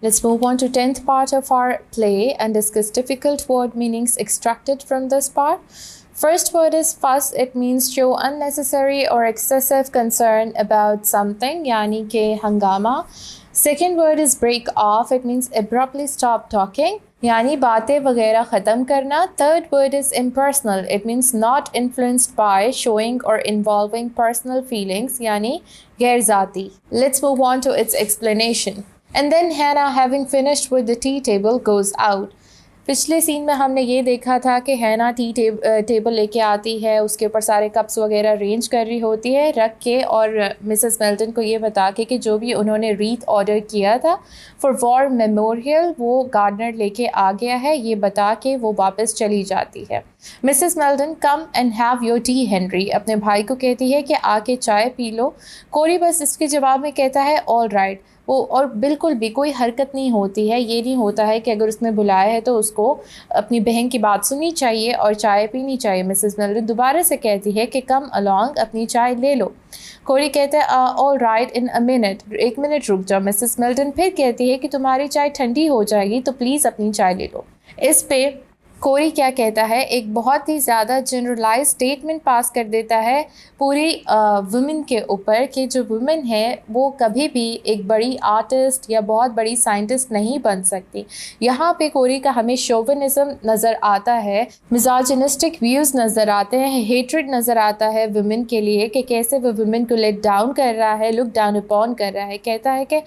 Let's move on to 10th part of our play and discuss difficult word meanings extracted from this part. First word is fuss. It means show unnecessary or excessive concern about something, yani ke hangama. Second word is break off. It means abruptly stop talking, यानी बातें वगैरह ख़त्म करना. Third word is impersonal. It means not influenced by, showing or involving personal feelings, यानी गैर ज़ाती. Let's move on to its explanation. And then Hannah, having finished with the tea table, goes out. पिछले scene में हमने ये देखा था कि हैना टी टेबल लेके आती है, उसके ऊपर सारे कप्स वगैरह अरेंज कर रही होती है रख के, और मिसेस मेल्टन को ये बता के कि जो भी उन्होंने रीथ ऑर्डर किया था फॉर वॉर मेमोरियल वो गार्डनर लेके आ गया है, ये बता के वो वापस चली जाती है. Mrs Merton, come and have your T Henry, अपने भाई को कहती है कि आके चाय पी लो. कोरी बस इसके जवाब में कहता है ऑल राइट. वो और बिल्कुल भी कोई हरकत नहीं होती है, ये नहीं होता है कि अगर उसने बुलाया है तो उसको अपनी बहन की बात सुननी चाहिए और चाय पीनी चाहिए. मिसेस मेल्टन दोबारा से कहती है कि कम अलोंग, अपनी चाय ले लो. कोरी कहता है all right in a minute, 1 minute रुक जाओ. मिसेस मेल्टन फिर कहती है कि तुम्हारी चाय ठंडी हो जाएगी तो प्लीज़ अपनी चाय ले लो. इस पे कोरी क्या कहता है, एक बहुत ही ज़्यादा जनरलाइज स्टेटमेंट पास कर देता है पूरी वुमेन के ऊपर कि जो वुमेन है वो कभी भी एक बड़ी आर्टिस्ट या बहुत बड़ी साइंटिस्ट नहीं बन सकती. यहाँ पे कोरी का हमें शोविनिज़म नज़र आता है, मिजाजिनिस्टिक व्यूज़ नज़र आते हैं, हेट्रेड नज़र आता है वुमेन के लिए कि कैसे वो वुमेन को लेट डाउन कर रहा है, लुक डाउन अपॉन कर रहा है. कहता है कि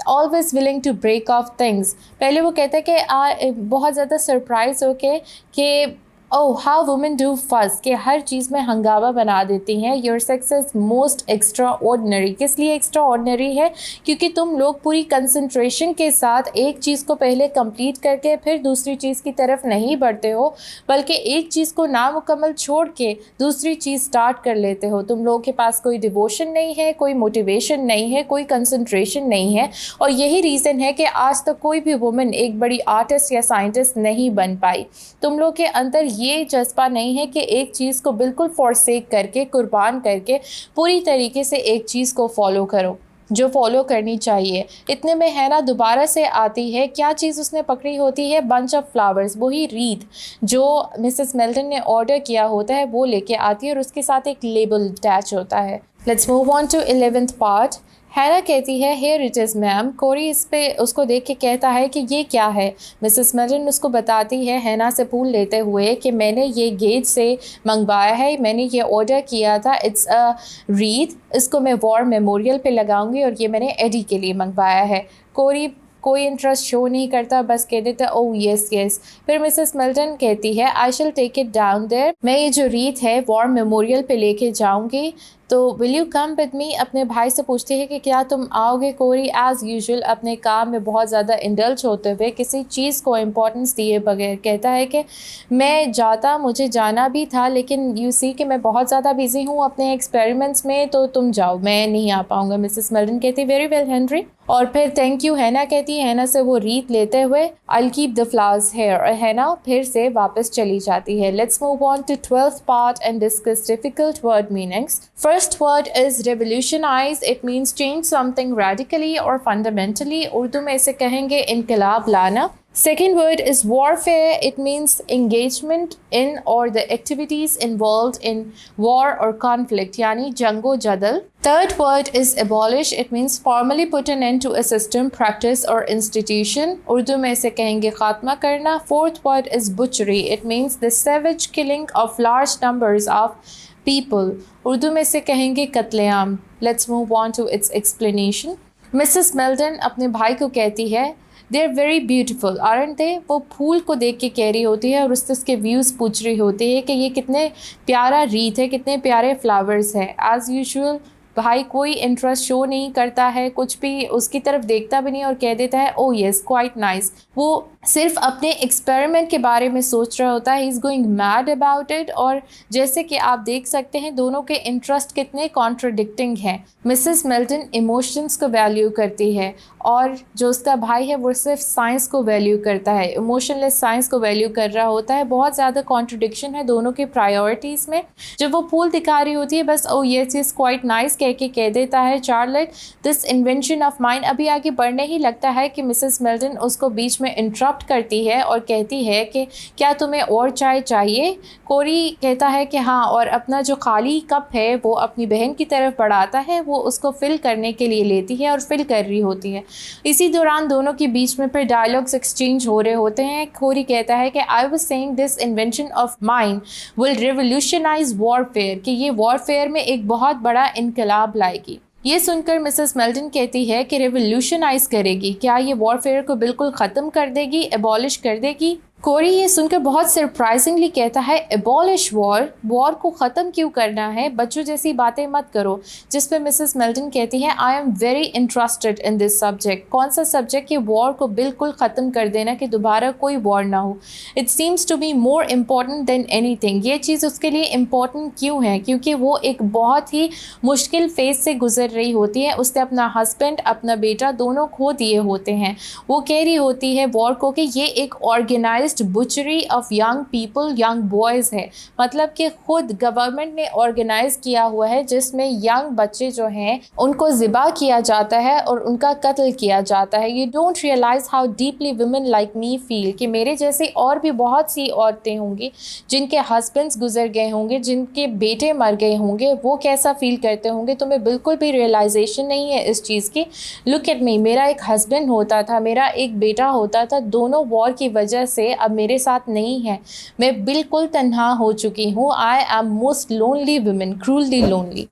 always willing to break of things. पहले वो कहता है कि बहुत ज़्यादा सरप्राइज होके कि ओह हाउ वुमेन डू फस, कि हर चीज़ में हंगामा बना देती हैं. Your sex is most extra ordinary. किस लिए एक्स्ट्रा ऑर्डनरी है? क्योंकि तुम लोग पूरी कंसंट्रेशन के साथ एक चीज़ को पहले कंप्लीट करके फिर दूसरी चीज़ की तरफ नहीं बढ़ते हो, बल्कि एक चीज़ को नामुकम्मल छोड़ के दूसरी चीज़ स्टार्ट कर लेते हो. तुम लोगों के पास कोई डिवोशन नहीं है, कोई मोटिवेशन नहीं है, कोई कंसंट्रेशन नहीं है. और यही रीज़न है कि आज तक कोई भी वुमेन एक बड़ी आर्टिस्ट या साइंटिस्ट नहीं बन पाई. तुम लोग के अंदर ये जज्बा नहीं है कि एक चीज़ को बिल्कुल फॉरसेक करके, कुर्बान करके पूरी तरीके से एक चीज़ को फॉलो करो जो फॉलो करनी चाहिए. इतने में हैना दोबारा से आती है. क्या चीज़ उसने पकड़ी होती है? बंच ऑफ फ्लावर्स, वही रीथ जो मिसेस मेल्टन ने ऑर्डर किया होता है वो लेके आती है और उसके साथ एक लेबल अटैच होता है. Let's move on to 11th part. Hannah कहती है हेयर इट इज़ मैम. कोरी इस पे उसको देख के कहता है कि ये क्या है. मिसेस मेल्टन उसको बताती है हैना से पूछ लेते हुए कि मैंने ये गेज से मंगवाया है, मैंने ये ऑर्डर किया था, इट्स अ रीथ, इसको मैं वॉर मेमोरियल पे लगाऊंगी और ये मैंने एडी के लिए मंगवाया है. कोरी कोई इंटरेस्ट शो नहीं करता, बस कह देता ओह येस येस. फिर मिसेस मेल्टन कहती है आई शल टेक इट डाउन देयर, मैं ये जो रीथ है वॉर मेमोरियल पे लेके जाऊंगी, तो will you come with me. अपने भाई से पूछती है कि क्या तुम आओगे. कोरी एज़ यूजुअल अपने काम में बहुत ज़्यादा इंडल्ज होते हुए किसी चीज़ को इम्पोर्टेंस दिए बगैर कहता है कि मैं जाता, मुझे जाना भी था, लेकिन यू सी कि मैं बहुत ज़्यादा बिजी हूँ अपने एक्सपेरिमेंट्स में, तो तुम जाओ, मैं नहीं आ पाऊँगा. मिसेस मेल्टन कहती वेरी वेल हेनरी, और फिर थैंक यू हैना कहती है. हैना से वो रीत लेते हुए I keep the flowers here, और हैना फिर से वापस चली जाती है. Let's move on to 12th part and discuss difficult word meanings. First word is revolutionize. It means change something radically or fundamentally. Urdu में इसे कहेंगे इनकलाब लाना. Second word is warfare. It means engagement in or the activities involved in war or conflict, यानी जंगो जदल. Third word is abolish. It means formally put an end to a system, practice or institution. Urdu में इसे कहेंगे खात्मा करना. Fourth word is butchery. It means the savage killing of large numbers of people. Urdu में इसे कहेंगे कत्लेआम. Let's move on to its explanation. Mrs. Meldon अपने भाई को कहती है they are very beautiful aren't they. वो फूल को देख के कह रही होती है और उसके व्यूज़ पूछ रही होती है कि ये कितने प्यारा रीत है, कितने प्यारे फ्लावर्स हैं. एज़ यूजुअल भाई कोई इंटरेस्ट शो नहीं करता है, कुछ भी उसकी तरफ देखता भी नहीं और कह देता है ओह येस क्वाइट नाइस. वो सिर्फ अपने एक्सपेरिमेंट के बारे में सोच रहा होता है. He is going mad about it. और जैसे कि आप देख सकते हैं दोनों के इंटरेस्ट कितने कॉन्ट्रडिक्टिंग हैं. मिसेस मेल्टन इमोशंस को वैल्यू करती है और जो उसका भाई है वो सिर्फ साइंस को वैल्यू करता है, इमोशनलेस साइंस को वैल्यू कर रहा होता है. बहुत ज़्यादा कॉन्ट्रडिक्शन है दोनों के प्रायोरिटीज़ में. जब वो फूल दिखा रही होती है बस ओह येस येस क्वाइट नाइस कह के कह देता है Charlotte, this invention of mine. अभी आगे बढ़ने ही लगता है कि मिसेस मेल्टन उसको बीच में इंटरप्ट करती है और कहती है कि क्या तुम्हें और चाय चाहिए। कोरी कहता है कि हाँ, और अपना जो खाली कप है वो अपनी बहन की तरफ बढ़ाता है, वो उसको फिल करने के लिए लेती है और फिल कर रही होती है। इसी दौरान दोनों के बीच में फिर डायलॉग्स एक्सचेंज हो रहे होते हैं। कोरी कहता है कि I was saying this invention of mine will revolutionise warfare, कि ये वॉरफेयर में एक बहुत बड़ा इनकलाब लाएगी। ये सुनकर मिसेस मेल्टन कहती है कि रेवोल्यूशनाइज करेगी, क्या ये वॉरफेयर को बिल्कुल ख़त्म कर देगी, एबॉलिश कर देगी। कोरी ये सुनकर बहुत सरप्राइजिंगली कहता है एबॉलिश वॉर, वॉर को ख़त्म क्यों करना है, बच्चों जैसी बातें मत करो। जिस पे मिसेस मेल्टन कहती है I am very interested in this subject. कौन सा सब्जेक्ट? कि वॉर को बिल्कुल ख़त्म कर देना, कि दोबारा कोई वॉर ना हो। It seems to be more important than anything. ये चीज़ उसके लिए इम्पॉर्टेंट क्यों है? क्योंकि वो एक बहुत ही मुश्किल फेज से गुजर रही होती है। उसने अपना हस्बैंड, अपना बेटा दोनों खो दिए होते हैं। वो कह रही होती है वॉर को कि ये एक organise butchery of young people, young boys है। मतलब कि खुद गवर्नमेंट ने ऑर्गेनाइज किया हुआ है जिसमें यंग बच्चे जो हैं उनको ज़िबा किया जाता है और उनका कत्ल किया जाता है। You don't realise how deeply women like me feel, कि मेरे जैसे और भी बहुत सी औरतें होंगी जिनके हस्बैंड्स गुजर गए होंगे, जिनके बेटे मर गए होंगे, वो कैसा फील करते होंगे। तुम्हें बिल्कुल भी रियलाइजेशन नहीं है इस चीज़ की। लुक एट मी, मेरा एक हस्बैंड होता था, मेरा एक बेटा होता था, दोनों वॉर की वजह से अब मेरे साथ नहीं है। मैं बिल्कुल तन्हा हो चुकी हूँ। I am most lonely women, cruelly lonely.